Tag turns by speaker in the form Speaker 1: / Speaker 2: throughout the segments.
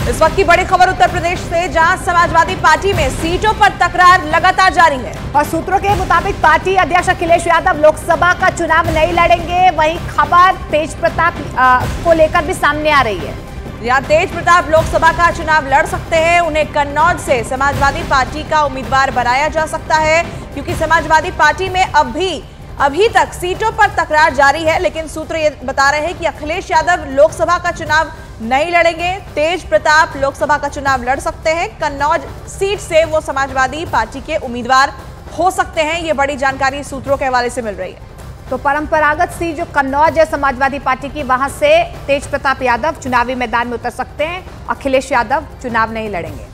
Speaker 1: इस वक्त की बड़ी खबर उत्तर प्रदेश से, जहां समाजवादी पार्टी में सीटों पर तकरार लगातार जारी है
Speaker 2: और सूत्रों के मुताबिक पार्टी अध्यक्ष अखिलेश यादव लोकसभा का चुनाव नहीं लड़ेंगे। वहीं खबर तेज प्रताप को लेकर भी सामने आ रही है।
Speaker 1: यहाँ तेज प्रताप लोकसभा का चुनाव लड़ सकते हैं। उन्हें कन्नौज से समाजवादी पार्टी का उम्मीदवार बनाया जा सकता है, क्योंकि समाजवादी पार्टी में अभी तक सीटों पर तकरार जारी है। लेकिन सूत्र ये बता रहे हैं कि अखिलेश यादव लोकसभा का चुनाव नहीं लड़ेंगे। तेज प्रताप लोकसभा का चुनाव लड़ सकते हैं। कन्नौज सीट से वो समाजवादी पार्टी के उम्मीदवार हो सकते हैं। ये बड़ी जानकारी सूत्रों के हवाले से मिल रही है।
Speaker 2: तो परंपरागत सीट जो कन्नौज है समाजवादी पार्टी की, वहां से तेज प्रताप यादव चुनावी मैदान में उतर सकते हैं। अखिलेश यादव चुनाव नहीं लड़ेंगे।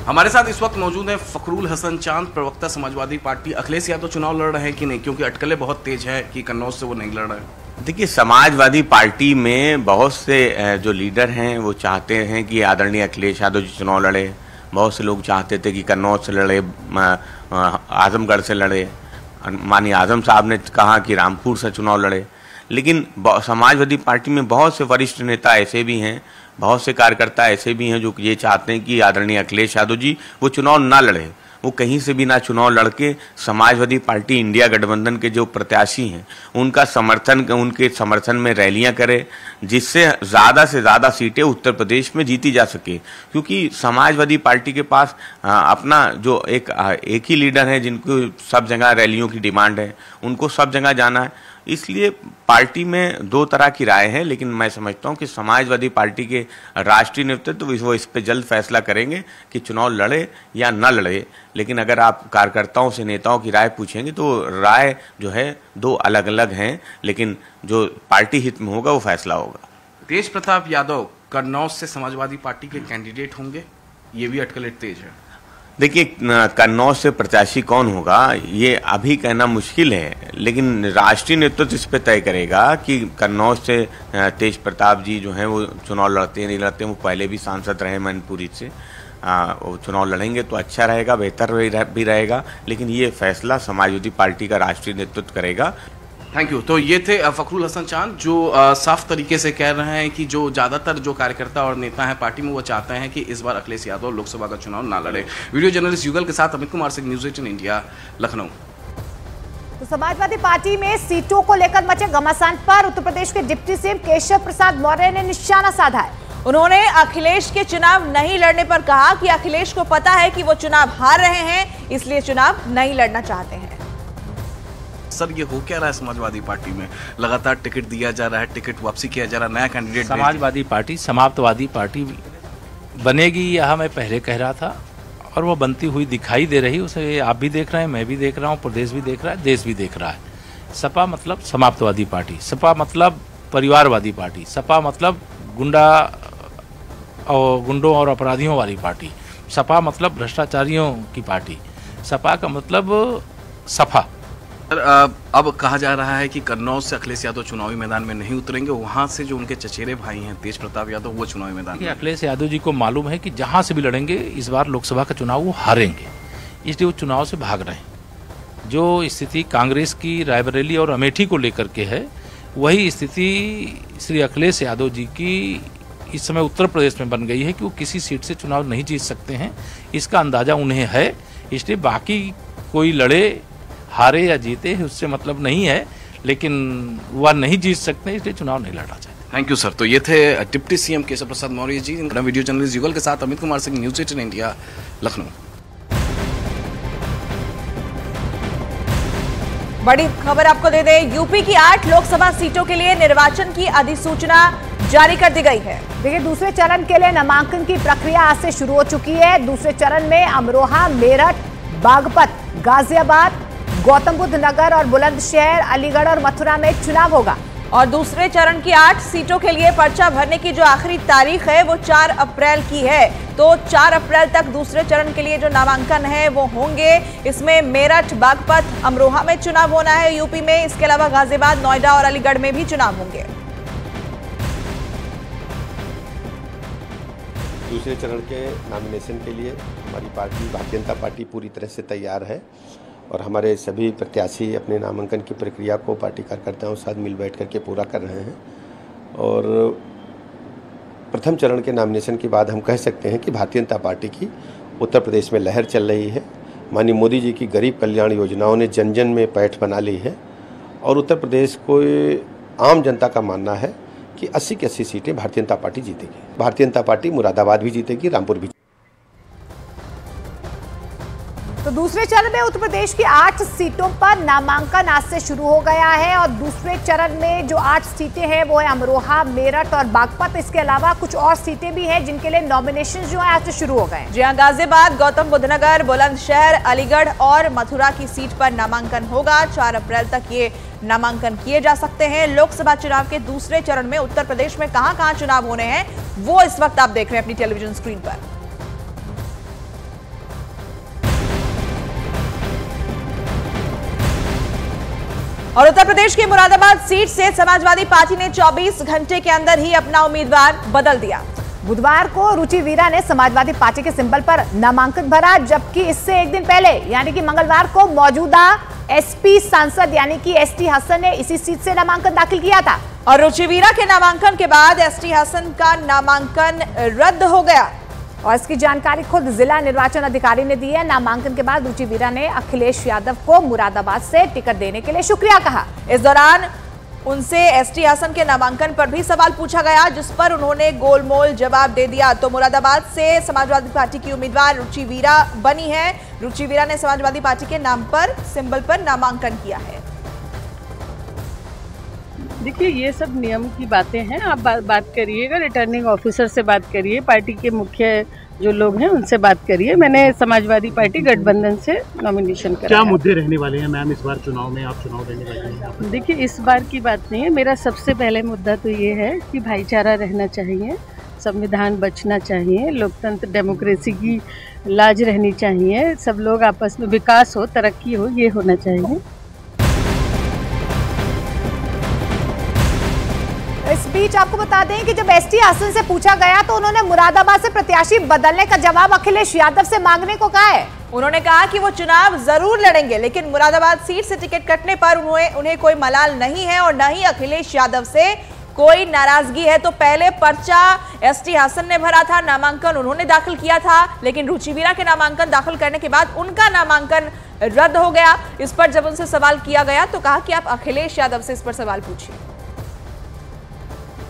Speaker 3: हमारे साथ इस वक्त मौजूद हैं फखरुल हसन चांद, प्रवक्ता समाजवादी पार्टी। अखिलेश यादव चुनाव लड़ रहे हैं कि नहीं, क्योंकि अटकलें बहुत तेज है कि कन्नौज से वो नहीं लड़ रहे हैं।
Speaker 4: देखिए, समाजवादी पार्टी में बहुत से जो लीडर हैं वो चाहते हैं कि आदरणीय अखिलेश यादव जी चुनाव लड़े। बहुत से लोग चाहते थे कि कन्नौज से लड़े, आजमगढ़ से लड़े। माननीय आजम साहब ने कहा कि रामपुर से चुनाव लड़े। लेकिन समाजवादी पार्टी में बहुत से वरिष्ठ नेता ऐसे भी हैं, बहुत से कार्यकर्ता ऐसे भी हैं जो ये चाहते हैं कि आदरणीय अखिलेश यादव जी वो चुनाव ना लड़े। वो कहीं से भी ना चुनाव लड़के समाजवादी पार्टी इंडिया गठबंधन के जो प्रत्याशी हैं उनके समर्थन में रैलियां करे, जिससे ज़्यादा से ज़्यादा सीटें उत्तर प्रदेश में जीती जा सके। क्योंकि समाजवादी पार्टी के पास अपना जो एक ही लीडर है जिनको सब जगह रैलियों की डिमांड है, उनको सब जगह जाना है। इसलिए पार्टी में दो तरह की राय है, लेकिन मैं समझता हूं कि समाजवादी पार्टी के राष्ट्रीय नेतृत्व वो इस पर जल्द फैसला करेंगे कि चुनाव लड़े या न लड़े। लेकिन अगर आप कार्यकर्ताओं से, नेताओं की राय पूछेंगे तो राय जो है दो अलग अलग हैं, लेकिन जो पार्टी हित में होगा वो फैसला होगा।
Speaker 3: तेज प्रताप यादव कन्नौज से समाजवादी पार्टी के कैंडिडेट होंगे, ये भी अटकलें तेज है।
Speaker 4: देखिए, कन्नौज से प्रत्याशी कौन होगा ये अभी कहना मुश्किल है, लेकिन राष्ट्रीय नेतृत्व इस पर तय करेगा कि कन्नौज से तेज प्रताप जी जो हैं वो चुनाव लड़ते नहीं लड़ते। वो पहले भी सांसद रहे मैनपुरी से, वो चुनाव लड़ेंगे तो अच्छा रहेगा, बेहतर भी रहेगा। लेकिन ये फैसला समाजवादी पार्टी का राष्ट्रीय नेतृत्व करेगा।
Speaker 3: Thank you. तो ये थे फखरुल हसन चांद, जो साफ तरीके से कह रहे हैं कि जो ज़्यादातर जो कार्यकर्ता और नेता हैं पार्टी में वो चाहते हैं कि इस बार अखिलेश यादव लोकसभा का चुनाव ना लड़े। वीडियो जर्नलिस्ट युगल के साथ अमित कुमार सिंह, न्यूज़ 18 इंडिया, लखनऊ।
Speaker 2: तो समाजवादी पार्टी में सीटों को लेकर मचे घमासान पर उत्तर प्रदेश के डिप्टी सीएम केशव प्रसाद मौर्य ने निशाना साधा है।
Speaker 1: उन्होंने अखिलेश के चुनाव नहीं लड़ने पर कहा कि अखिलेश को पता है कि वो चुनाव हार रहे हैं, इसलिए चुनाव नहीं लड़ना चाहते हैं।
Speaker 3: सर, ये हो क्या रहा है समाजवादी पार्टी में? लगातार टिकट दिया जा रहा है, टिकट वापसी किया जा रहा है, नया कैंडिडेट।
Speaker 5: समाजवादी पार्टी समाप्तवादी पार्टी बनेगी, यह मैं पहले कह रहा था और वो बनती हुई दिखाई दे रही। उसे आप भी देख रहे हैं, मैं भी देख रहा हूँ, प्रदेश भी देख रहा है, देश भी देख रहा है। सपा मतलब समाप्तवादी पार्टी, सपा मतलब परिवारवादी पार्टी, सपा मतलब गुंडों और अपराधियों वाली पार्टी, सपा मतलब भ्रष्टाचारियों की पार्टी, सपा का मतलब सफा।
Speaker 3: अब कहा जा रहा है कि कन्नौज से अखिलेश यादव चुनावी मैदान में नहीं उतरेंगे, वहां से जो उनके चचेरे भाई हैं तेज प्रताप यादव वो चुनावी मैदान में।
Speaker 5: अखिलेश यादव जी को मालूम है कि जहां से भी लड़ेंगे इस बार लोकसभा का चुनाव वो हारेंगे, इसलिए वो चुनाव से भाग रहे हैं। जो स्थिति कांग्रेस की रायबरेली और अमेठी को लेकर के है, वही स्थिति श्री अखिलेश यादव जी की इस समय उत्तर प्रदेश में बन गई है कि वो किसी सीट से चुनाव नहीं जीत सकते हैं। इसका अंदाजा उन्हें है, इसलिए बाकी कोई लड़े, हारे या जीते उससे मतलब नहीं है, लेकिन वह नहीं जीत सकते इसलिए चुनाव नहीं लड़ना चाहते।
Speaker 3: Thank you sir. तो ये थे deputy CM Keshav Prasad Maurya ji. Video journalist युगल के साथ अमित कुमार सिंह, न्यूज़ 18 इंडिया, लखनऊ।
Speaker 1: बड़ी खबर आपको दे दें, यूपी की 8 लोकसभा सीटों के लिए निर्वाचन की अधिसूचना जारी कर दी गई है।
Speaker 2: देखिए, दूसरे चरण के लिए नामांकन की प्रक्रिया आज से शुरू हो चुकी है। दूसरे चरण में अमरोहा, मेरठ, बागपत, गाजियाबाद, गौतम बुद्ध नगर और बुलंदशहर, अलीगढ़ और मथुरा में चुनाव होगा।
Speaker 1: और दूसरे चरण की 8 सीटों के लिए पर्चा भरने की जो आखिरी तारीख है वो 4 अप्रैल की है। तो 4 अप्रैल तक दूसरे चरण के लिए जो नामांकन है वो होंगे। इसमें मेरठ, बागपत, अमरोहा में चुनाव होना है यूपी में। इसके अलावा गाजियाबाद, नोएडा और अलीगढ़ में भी चुनाव होंगे।
Speaker 6: दूसरे चरण के नॉमिनेशन के लिए हमारी पार्टी भारतीय जनता पार्टी पूरी तरह से तैयार है और हमारे सभी प्रत्याशी अपने नामांकन की प्रक्रिया को पार्टी कार्यकर्ताओं के साथ मिल बैठ करके पूरा कर रहे हैं और प्रथम चरण के नॉमिनेशन के बाद हम कह सकते हैं कि भारतीय जनता पार्टी की उत्तर प्रदेश में लहर चल रही है। माननीय मोदी जी की गरीब कल्याण योजनाओं ने जन जन में पैठ बना ली है और उत्तर प्रदेश को आम जनता का मानना है कि 80 की 80 सीटें भारतीय जनता पार्टी जीतेगी। भारतीय जनता पार्टी मुरादाबाद भी जीतेगी, रामपुर भी।
Speaker 2: तो दूसरे चरण में उत्तर प्रदेश की 8 सीटों पर नामांकन आज से शुरू हो गया है और दूसरे चरण में जो 8 सीटें हैं वो है अमरोहा, मेरठ और बागपत। इसके अलावा कुछ और सीटें भी हैं जिनके लिए नॉमिनेशन जो है आज से शुरू हो गए हैं।
Speaker 1: जी हां, गाजियाबाद, गौतम बुद्ध नगर, बुलंदशहर, अलीगढ़ और मथुरा की सीट पर नामांकन होगा। 4 अप्रैल तक ये नामांकन किए जा सकते हैं। लोकसभा चुनाव के दूसरे चरण में उत्तर प्रदेश में कहां-कहां चुनाव होने हैं वो इस वक्त आप देख रहे हैं अपनी टेलीविजन स्क्रीन पर। और उत्तर प्रदेश के मुरादाबाद सीट से समाजवादी पार्टी ने 24 घंटे के अंदर ही अपना उम्मीदवार बदल दिया।
Speaker 2: बुधवार को रुचि वीरा ने समाजवादी पार्टी के सिंबल पर नामांकन भरा, जबकि इससे एक दिन पहले यानी कि मंगलवार को मौजूदा एसपी सांसद यानी कि एसटी हसन ने इसी सीट से नामांकन दाखिल किया था।
Speaker 1: और रुचि वीरा के नामांकन के बाद एसटी हसन का नामांकन रद्द हो गया
Speaker 2: और इसकी जानकारी खुद जिला निर्वाचन अधिकारी ने दी है। नामांकन के बाद रुचि वीरा ने अखिलेश यादव को मुरादाबाद से टिकट देने के लिए शुक्रिया कहा।
Speaker 1: इस दौरान उनसे एसटी हसन के नामांकन पर भी सवाल पूछा गया, जिस पर उन्होंने गोलमोल जवाब दे दिया। तो मुरादाबाद से समाजवादी पार्टी की उम्मीदवार रुचि वीरा बनी है। रुचि वीरा ने समाजवादी पार्टी के नाम पर सिंबल पर नामांकन किया है।
Speaker 7: देखिए, ये सब नियम की बातें हैं। आप बात करिएगा, रिटर्निंग ऑफिसर से बात करिए, पार्टी के मुख्य जो लोग हैं उनसे बात करिए। मैंने समाजवादी पार्टी गठबंधन से नॉमिनेशन कराया।
Speaker 8: क्या मुद्दे रहने वाले हैं मैम इस बार चुनाव में, आप चुनाव लड़ने वाले हैं?
Speaker 7: देखिए, इस बार की बात नहीं है। मेरा सबसे पहले मुद्दा तो ये है कि भाईचारा रहना चाहिए, संविधान बचना चाहिए, लोकतंत्र डेमोक्रेसी की लाज रहनी चाहिए, सब लोग आपस में विकास हो, तरक्की हो, ये होना चाहिए।
Speaker 2: इस बीच आपको बता दें कि जब एसटी हसन से पूछा गया तो उन्होंने मुरादाबाद से प्रत्याशी बदलने का जवाब अखिलेश यादव से मांगने को कहा है।
Speaker 1: उन्होंने कहा कि वो चुनाव जरूर लड़ेंगे, लेकिन मुरादाबाद सीट से टिकट कटने पर उन्हें कोई मलाल नहीं है और न ही अखिलेश यादव से कोई नाराजगी है। तो पहले पर्चा एसटी हसन ने भरा था, नामांकन उन्होंने दाखिल किया था, लेकिन रुचि वीरा के नामांकन दाखिल करने के बाद उनका नामांकन रद्द हो गया। इस पर जब उनसे सवाल किया गया तो कहा कि आप अखिलेश यादव से इस पर सवाल पूछिए।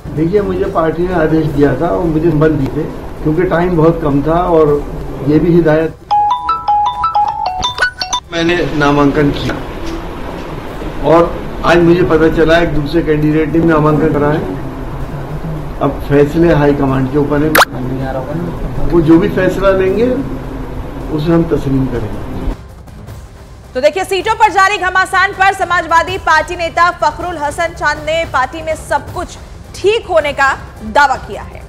Speaker 9: देखिए, मुझे पार्टी ने आदेश दिया था और मुझे बंद दी थे क्योंकि टाइम बहुत कम था और ये भी हिदायत मैंने नामांकन किया और आज मुझे पता चला एक दूसरे कैंडिडेट ने नामांकन करा है। अब फैसले हाईकमांड के ऊपर है, वो जो भी फैसला लेंगे उसे हम तस्लीम करेंगे।
Speaker 1: तो देखिए, सीटों पर जारी घमासान पर समाजवादी पार्टी नेता फखरुल हसन चांद ने पार्टी में सब कुछ ठीक होने का दावा किया है।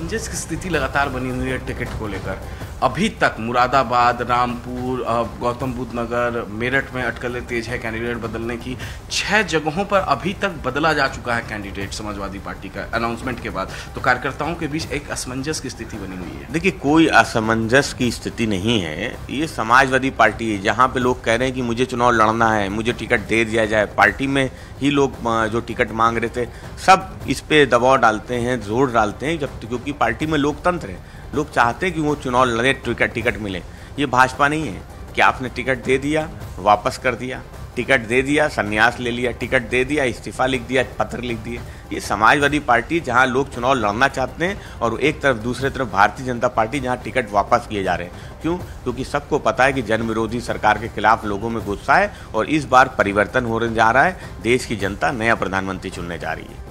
Speaker 3: जिस स्थिति लगातार बनी हुई है टिकट को लेकर, अभी तक मुरादाबाद, रामपुर, गौतम बुद्ध नगर, मेरठ में अटकलें तेज है कैंडिडेट बदलने की। 6 जगहों पर अभी तक बदला जा चुका है कैंडिडेट समाजवादी पार्टी का अनाउंसमेंट के बाद। तो कार्यकर्ताओं के बीच एक असमंजस की स्थिति बनी हुई है।
Speaker 4: देखिए, कोई असमंजस की स्थिति नहीं है। ये समाजवादी पार्टी है जहाँ पे लोग कह रहे हैं कि मुझे चुनाव लड़ना है, मुझे टिकट दे दिया जाए। पार्टी में ही लोग जो टिकट मांग रहे थे सब इस पे दबाव डालते हैं, जोर डालते हैं, जब क्योंकि पार्टी में लोकतंत्र है, लोग चाहते हैं कि वो चुनाव लड़े, टिकट मिले। ये भाजपा नहीं है कि आपने टिकट दे दिया वापस कर दिया, टिकट दे दिया संन्यास ले लिया, टिकट दे दिया इस्तीफा लिख दिया, पत्र लिख दिए। ये समाजवादी पार्टी जहां लोग चुनाव लड़ना चाहते हैं और एक तरफ दूसरे तरफ भारतीय जनता पार्टी जहां टिकट वापस किए जा रहे हैं। क्यों? क्योंकि सबको पता है कि जन विरोधी सरकार के खिलाफ लोगों में गुस्सा है और इस बार परिवर्तन होने जा रहा है। देश की जनता नया प्रधानमंत्री चुनने जा रही है।